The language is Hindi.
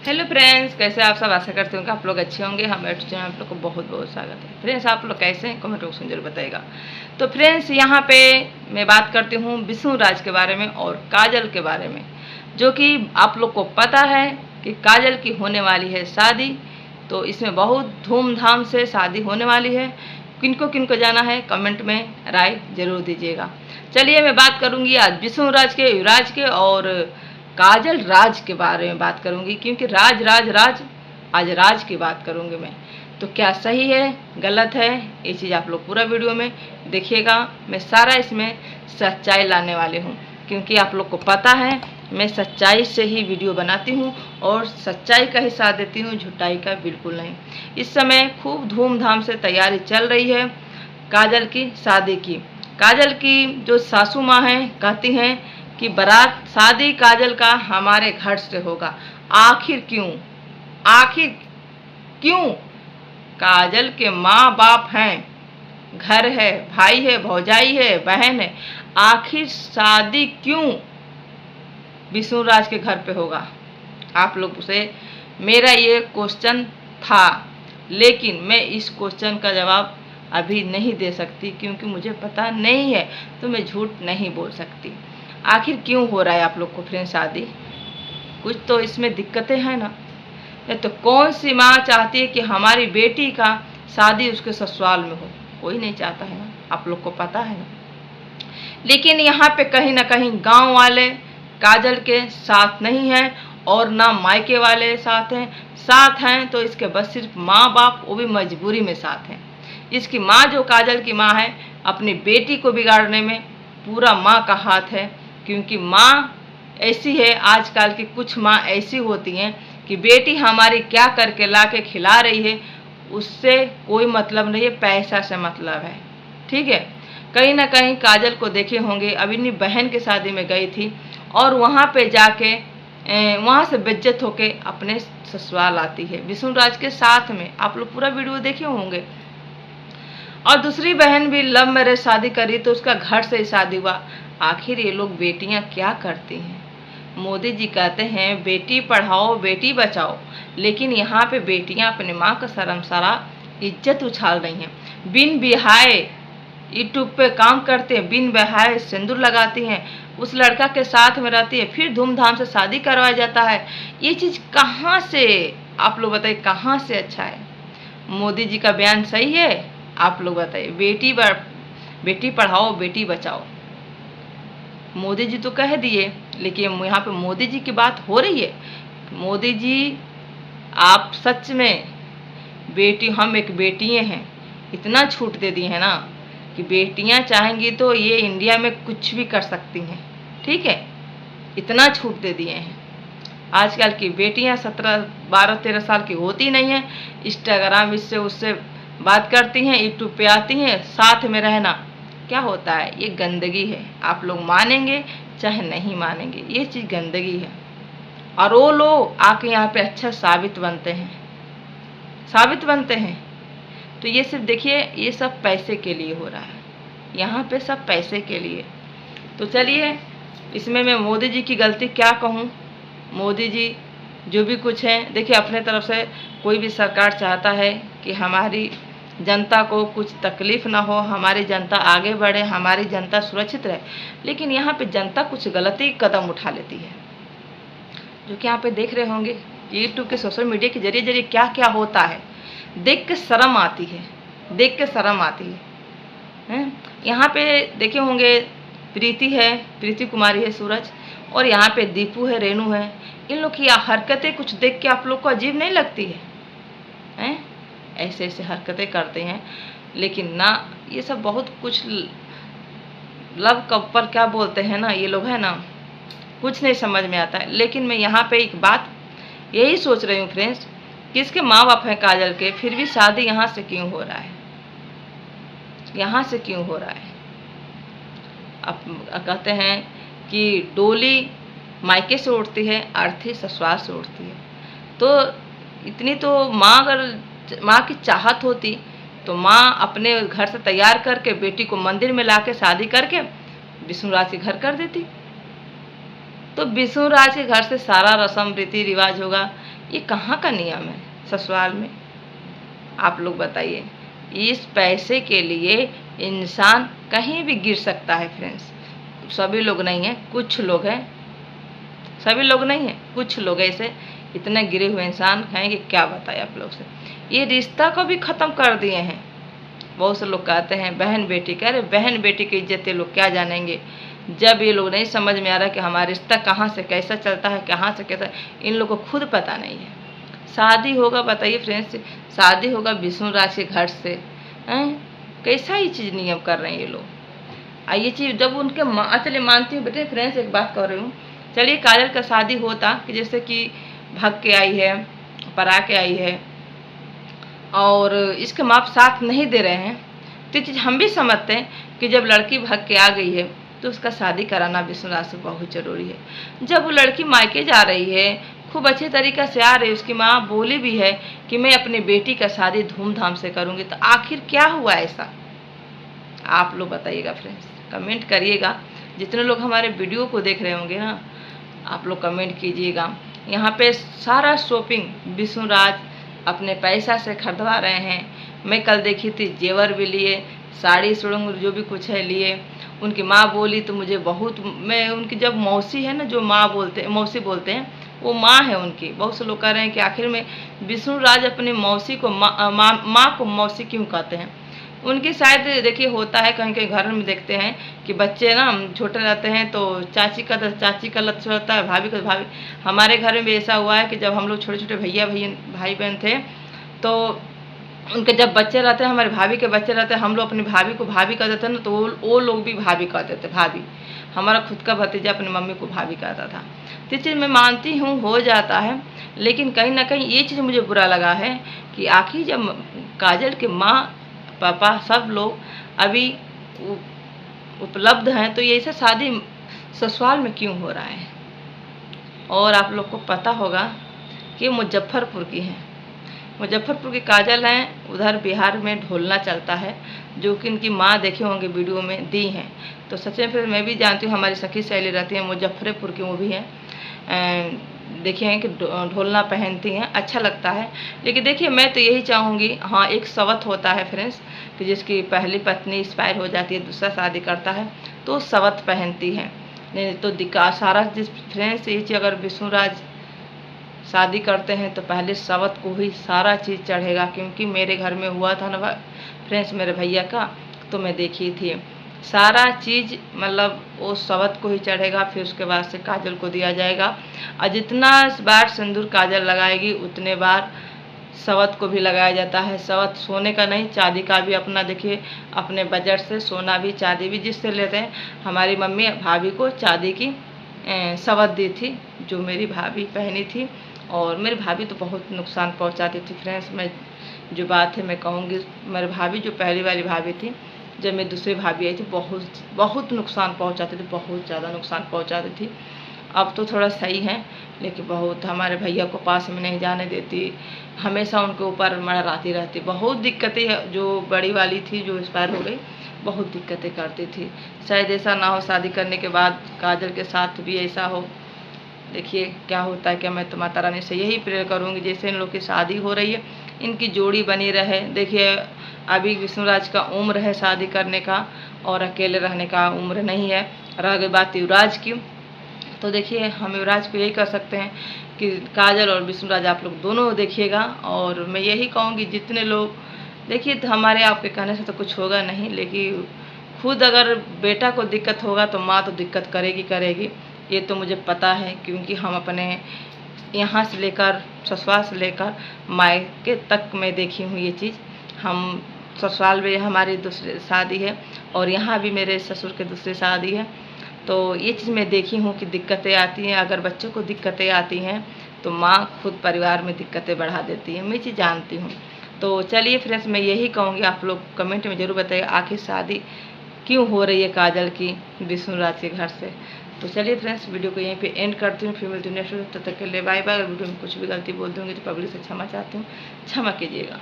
हेलो फ्रेंड्स, कैसे आप सब। आशा करते हो कि आप लोग अच्छे होंगे। हम आप लोग को बहुत बहुत स्वागत है। फ्रेंड्स, आप लोग कैसे हैं कमेंट बॉक्स में जरूर बताइएगा। तो फ्रेंड्स, यहाँ पे मैं बात करती हूँ विष्णु राज के बारे में और काजल के बारे में, जो कि आप लोग को पता है कि काजल की होने वाली है शादी। तो इसमें बहुत धूमधाम से शादी होने वाली है। किनको किनको जाना है कमेंट में राय जरूर दीजिएगा। चलिए, मैं बात करूँगी आज विष्णु राज के, युवराज के और काजल राज के बारे में बात करूंगी, क्योंकि राज राज राज आज राज की बात करूंगी मैं। तो क्या सही है गलत है, ये चीज़ आप लोग पूरा वीडियो में देखिएगा। मैं सारा इसमें सच्चाई लाने वाली हूँ, क्योंकि आप लोग को पता है मैं सच्चाई से ही वीडियो बनाती हूँ और सच्चाई का ही साथ देती हूँ, झुटाई का बिल्कुल नहीं। इस समय खूब धूमधाम से तैयारी चल रही है काजल की शादी की। काजल की जो सासू माँ हैं कहती हैं कि बारात शादी काजल का हमारे घर से होगा। आखिर क्यों? आखिर क्यों? काजल के माँ बाप हैं, घर है, भाई है, भौजाई है, बहन है। आखिर शादी क्यों विष्णु राज के घर पे होगा? आप लोग से मेरा ये क्वेश्चन था, लेकिन मैं इस क्वेश्चन का जवाब अभी नहीं दे सकती, क्योंकि मुझे पता नहीं है, तो मैं झूठ नहीं बोल सकती। आखिर क्यों हो रहा है आप लोग को फ्रेंड शादी? कुछ तो इसमें दिक्कतें हैं ना। नहीं तो कौन सी माँ चाहती है कि हमारी बेटी का शादी उसके ससुराल में हो? कोई नहीं चाहता है ना, आप लोग को पता है ना। लेकिन यहाँ पे कहीं ना कहीं गांव वाले काजल के साथ नहीं हैं और ना मायके वाले साथ हैं। साथ हैं तो इसके बस सिर्फ माँ बाप, वो भी मजबूरी में साथ हैं। इसकी माँ, जो काजल की माँ है, अपनी बेटी को बिगाड़ने में पूरा माँ का हाथ है। क्योंकि माँ ऐसी है, आजकल की कुछ माँ ऐसी होती हैं कि बेटी हमारी क्या करके ला के खिला रही है उससे कोई मतलब नहीं है, पैसा से मतलब है। ठीक है। कहीं ना कहीं काजल को देखे होंगे, अभी अपनी बहन की शादी में गई थी और वहाँ पे जाके वहाँ से बेइज्जत होके अपने ससुराल आती है विष्णु राज के साथ में। आप लोग पूरा वीडियो देखे होंगे। और दूसरी बहन भी लव मैरिज शादी करी तो उसका घर से ही शादी हुआ। आखिर ये लोग बेटियां क्या करती हैं? मोदी जी कहते हैं बेटी पढ़ाओ बेटी बचाओ, लेकिन यहाँ पे बेटियां अपनी माँ का शर्मसारा इज्जत उछाल रही हैं। बिन बिहाए यूट्यूब पे काम करते हैं, बिन बिहाए सिंदूर लगाती हैं, उस लड़का के साथ में रहती है, फिर धूमधाम से शादी करवाया जाता है। ये चीज़ कहाँ से, आप लोग बताइए, कहाँ से अच्छा है? मोदी जी का बयान सही है? आप लोग बताइए। बेटी पढ़ाओ बेटी बचाओ, मोदी जी तो कह दिए, लेकिन यहाँ पे मोदी जी की बात हो रही है। मोदी जी, आप सच में बेटी, हम एक बेटियाँ हैं, इतना छूट दे दी है ना कि बेटियाँ चाहेंगी तो ये इंडिया में कुछ भी कर सकती हैं। ठीक है, इतना छूट दे दिए हैं। आजकल की बेटियां 17, 12, 13 साल की होती नहीं हैं, इंस्टाग्राम इससे उससे बात करती हैं, यूट्यूब पे आती हैं, साथ में रहना क्या होता है? ये गंदगी है। आप लोग मानेंगे चाहे नहीं मानेंगे, ये चीज़ गंदगी है। और वो लोग आके यहाँ पे अच्छा साबित बनते हैं। तो ये सिर्फ देखिए, ये सब पैसे के लिए हो रहा है, यहाँ पे सब पैसे के लिए। तो चलिए, इसमें मैं मोदी जी की गलती क्या कहूँ। मोदी जी जो भी कुछ है, देखिए, अपने तरफ से कोई भी सरकार चाहता है कि हमारी जनता को कुछ तकलीफ़ ना हो, हमारी जनता आगे बढ़े, हमारी जनता सुरक्षित रहे। लेकिन यहाँ पे जनता कुछ गलती कदम उठा लेती है, जो कि यहाँ पे देख रहे होंगे यूट्यूब के, सोशल मीडिया के जरिए क्या क्या होता है। देख के शर्म आती है, देख के शर्म आती है। यहाँ पे देखे होंगे प्रीति है, प्रीति कुमारी है, सूरज, और यहाँ पे दीपू है, रेनू है। इन लोग की हरकतें कुछ देख के आप लोग को अजीब नहीं लगती है? ऐसे ऐसे हरकतें करते हैं, लेकिन ना, ये सब बहुत कुछ लव कपर क्या बोलते हैं ना ये लोग, है ना, कुछ नहीं समझ में आता है। लेकिन मैं यहाँ पे एक बात यही सोच रही हूँ फ्रेंड्स, कि इसके माँ बाप हैं काजल के, फिर भी शादी यहाँ से क्यों हो रहा है? यहाँ से क्यों हो रहा है? अब कहते हैं कि डोली मायके से उड़ती है, अर्थी ससुराल से उड़ती है। तो इतनी तो माँ, अगर माँ की चाहत होती तो माँ अपने घर से तैयार करके बेटी को मंदिर में लाके शादी करके विष्णु राज के घर कर देती। तो विष्णु राज के घर से सारा रस्म रीति रिवाज होगा, ये कहाँ का नियम है ससुराल में? आप लोग बताइए। इस पैसे के लिए इंसान कहीं भी गिर सकता है फ्रेंड्स। सभी लोग नहीं हैं, कुछ लोग हैं, सभी लोग नहीं हैं, कुछ लोग ऐसे इतने गिरे हुए इंसान हैं कि क्या बताएं आप लोग से। ये रिश्ता को भी ख़त्म कर दिए हैं। बहुत से लोग कहते हैं बहन बेटी का, अरे बहन बेटी की इज्जत ये लोग क्या जानेंगे, जब ये लोग नहीं समझ में आ रहा कि हमारा रिश्ता कहाँ से कैसा चलता है, कहाँ से कैसा, इन लोग को खुद पता नहीं है। शादी होगा, बताइए फ्रेंड्स, शादी होगा विष्णु राज के घर से, कैसा ही चीज़ नियम कर रहे हैं ये लोग। ये चीज़ जब उनके चलिए मानती हूँ बेटे फ्रेंड्स, एक बात कर रही हूँ, चलिए काजल का शादी होता कि जैसे कि भाग के आई है, परा के आई है और इसके माँ बाप साथ नहीं दे रहे हैं, तो ये चीज़ हम भी समझते हैं कि जब लड़की भाग के आ गई है तो उसका शादी कराना विष्णु राज से बहुत ज़रूरी है। जब वो लड़की मायके जा रही है, खूब अच्छे तरीक़े से आ रही है, उसकी माँ बोली भी है कि मैं अपनी बेटी का शादी धूमधाम से करूँगी, तो आखिर क्या हुआ ऐसा? आप लोग बताइएगा फ्रेंड्स, कमेंट करिएगा। जितने लोग हमारे वीडियो को देख रहे होंगे ना, आप लोग कमेंट कीजिएगा। यहाँ पे सारा शॉपिंग विष्णु राज अपने पैसा से खरीदवा रहे हैं। मैं कल देखी थी, जेवर भी लिए, साड़ी सुड़ंग जो भी कुछ है लिए। उनकी माँ बोली तो मुझे बहुत, मैं उनकी जब मौसी है ना, जो माँ बोलते मौसी बोलते हैं, वो माँ है उनकी। बहुत से लोग कह रहे हैं कि आखिर में विष्णु राज अपनी मौसी को माँ को मौसी क्यों कहते हैं? उनकी शायद देखिए होता है, कहीं कहीं घर में देखते हैं कि बच्चे ना छोटे रहते हैं तो चाची का लत होता है, भाभी का भाभी। हमारे घर में भी ऐसा हुआ है कि जब हम लोग छोटे छोटे भाई बहन थे, तो उनके जब बच्चे रहते हैं, हमारे भाभी के बच्चे रहते हैं, हम लोग अपनी भाभी को भाभी कहते थे ना, तो वो लोग भी भाभी कहते थे, भाभी। हमारा खुद का भतीजा अपनी मम्मी को भाभी कहता था। तो चीज़ मैं मानती हूँ हो जाता है, लेकिन कहीं ना कहीं ये चीज़ मुझे बुरा लगा है कि आखिर जब काजल के माँ पापा सब लोग अभी उपलब्ध हैं, तो ये ऐसा शादी ससुराल में क्यों हो रहा है? और आप लोग को पता होगा कि मुजफ्फरपुर की हैं, मुजफ्फरपुर की काजल हैं, उधर बिहार में ढोलना चलता है, जो कि इनकी माँ देखे होंगे वीडियो में दी हैं। तो सच में फिर मैं भी जानती हूँ, हमारी सखी सहेली रहती हैं मुजफ्फरपुर की, वो भी हैं, देखिए हैं कि ढोलना पहनती हैं, अच्छा लगता है। लेकिन देखिए मैं तो यही चाहूँगी, हाँ एक सवत होता है फ्रेंड्स कि जिसकी पहली पत्नी एक्सपायर हो जाती है, दूसरा शादी करता है तो सवत पहनती है, नहीं तो दिक्कत सारा जिस फ्रेंड्स ये चीज़ अगर विष्णु राज शादी करते हैं तो पहले सवत को ही सारा चीज़ चढ़ेगा। क्योंकि मेरे घर में हुआ था ना फ्रेंड्स, मेरे भैया का, तो मैं देखी थी सारा चीज़, मतलब वो सवत को ही चढ़ेगा, फिर उसके बाद से काजल को दिया जाएगा। और जितना बार सिंदूर काजल लगाएगी उतने बार सवत को भी लगाया जाता है। सवत सोने का नहीं, चांदी का भी अपना देखिए, अपने बजट से सोना भी चांदी भी जिससे लेते हैं। हमारी मम्मी भाभी को चांदी की सवत दी थी, जो मेरी भाभी पहनी थी, और मेरी भाभी तो बहुत नुकसान पहुंचाती थी फ्रेंड्स। मैं जो बात है मैं कहूँगी, मेरी भाभी जो पहली वाली भाभी थी, जब मेरी दूसरी भाभी आई थी, बहुत नुकसान पहुंचाती थी, बहुत ज़्यादा नुकसान पहुंचाती थी। अब तो थोड़ा सही है, लेकिन बहुत हमारे भैया को पास में नहीं जाने देती, हमेशा उनके ऊपर मड़राती रहती, बहुत दिक्कतें। जो बड़ी वाली थी जो एक्सपायर हो गई, बहुत दिक्कतें करती थी। शायद ऐसा ना हो शादी करने के बाद काजल के साथ भी ऐसा हो। देखिए क्या होता है। क्या मैं तो माता रानी से यही प्रेयर करूँगी, जैसे इन लोग की शादी हो रही है, इनकी जोड़ी बनी रहे। देखिए अभी विष्णु राज का उम्र है शादी करने का, और अकेले रहने का उम्र नहीं है। रह गई बात युवराज की, तो देखिए हम युवराज को यही कर सकते हैं कि काजल और विष्णु राज आप लोग दोनों देखिएगा। और मैं यही कहूँगी जितने लोग देखिए, तो हमारे आपके कहने से तो कुछ होगा नहीं, लेकिन खुद अगर बेटा को दिक्कत होगा तो माँ तो दिक्कत करेगी, ये तो मुझे पता है। क्योंकि हम अपने यहाँ से लेकर ससुराल से लेकर मायके तक मैं देखी हूँ ये चीज़। हम ससुराल में हमारी दूसरी शादी है और यहाँ भी मेरे ससुर के दूसरी शादी है, तो ये चीज़ मैं देखी हूँ कि दिक्कतें आती हैं। अगर बच्चों को दिक्कतें आती हैं तो माँ खुद परिवार में दिक्कतें बढ़ा देती है, मैं चीज़ जानती हूँ। तो चलिए फ्रेंड्स, मैं यही कहूँगी, आप लोग कमेंट में ज़रूर बताइए आखिर शादी क्यों हो रही है काजल की विष्णु राज के घर से। तो चलिए फ्रेंड्स, वीडियो को यहीं पे एंड करती हूँ, फिर मिलती हूँ नेक्स्ट वीडियो। तब तक के लिए बाय बाय। अगर वीडियो में कुछ भी गलती बोल दूँगी तो पब्लिक से क्षमा चाहती हूँ, क्षमा कीजिएगा।